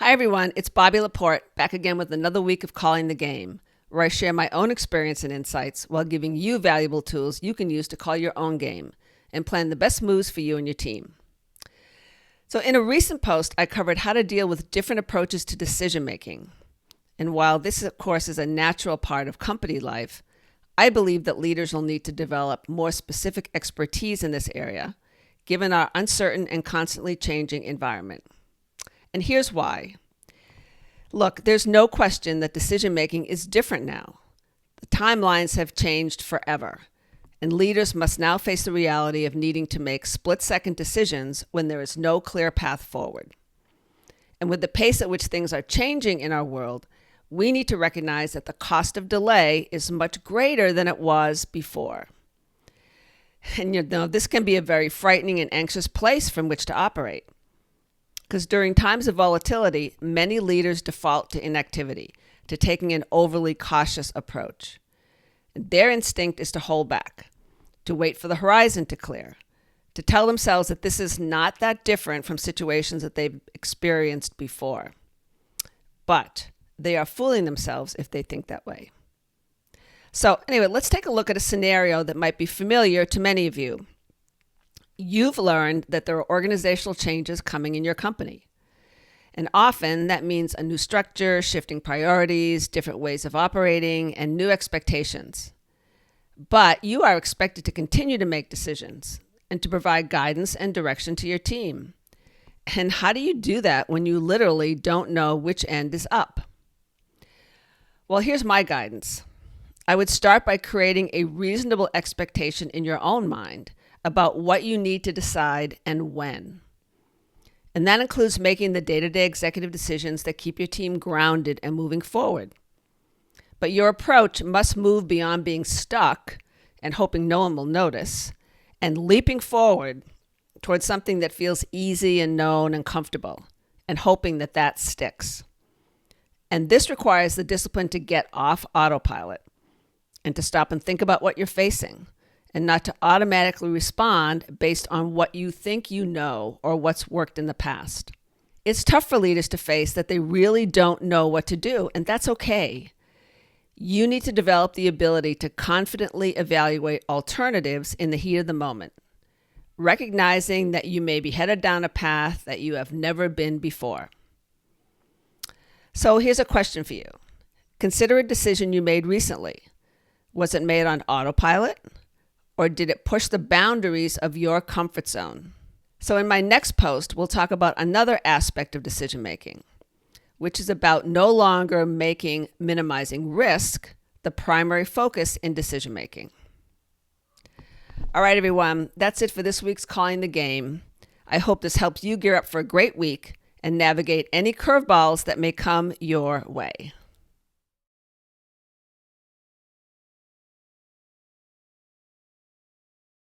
Hi, everyone. It's Bobby Laporte back again with another week of Calling the Game, where I share my own experience and insights while giving you valuable tools you can use to call your own game and plan the best moves for you and your team. So, in a recent post, I covered how to deal with different approaches to decision making. And while this, of course, is a natural part of company life, I believe that leaders will need to develop more specific expertise in this area, given our uncertain and constantly changing environment. And here's why. Look, there's no question that decision making is different now. The timelines have changed forever, and leaders must now face the reality of needing to make split-second decisions when there is no clear path forward. And with the pace at which things are changing in our world, we need to recognize that the cost of delay is much greater than it was before. And this can be a very frightening and anxious place from which to operate. Because during times of volatility, many leaders default to inactivity, to taking an overly cautious approach. Their instinct is to hold back, to wait for the horizon to clear, to tell themselves that this is not that different from situations that they've experienced before. But they are fooling themselves if they think that way. So anyway, let's take a look at a scenario that might be familiar to many of you. You've learned that there are organizational changes coming in your company. And often that means a new structure, shifting priorities, different ways of operating, and new expectations. But you are expected to continue to make decisions and to provide guidance and direction to your team. And how do you do that when you literally don't know which end is up? Well, here's my guidance. I would start by creating a reasonable expectation in your own mind about what you need to decide and when. And that includes making the day-to-day executive decisions that keep your team grounded and moving forward. But your approach must move beyond being stuck and hoping no one will notice, and leaping forward towards something that feels easy and known and comfortable, and hoping that that sticks. And this requires the discipline to get off autopilot and to stop and think about what you're facing, and not to automatically respond based on what you think you know or what's worked in the past. It's tough for leaders to face that they really don't know what to do, and that's okay. You need to develop the ability to confidently evaluate alternatives in the heat of the moment, recognizing that you may be headed down a path that you have never been before. So here's a question for you. Consider a decision you made recently. Was it made on autopilot? Or did it push the boundaries of your comfort zone? So in my next post, we'll talk about another aspect of decision making, which is about no longer making minimizing risk the primary focus in decision making. All right, everyone, that's it for this week's Calling the Game. I hope this helps you gear up for a great week and navigate any curveballs that may come your way.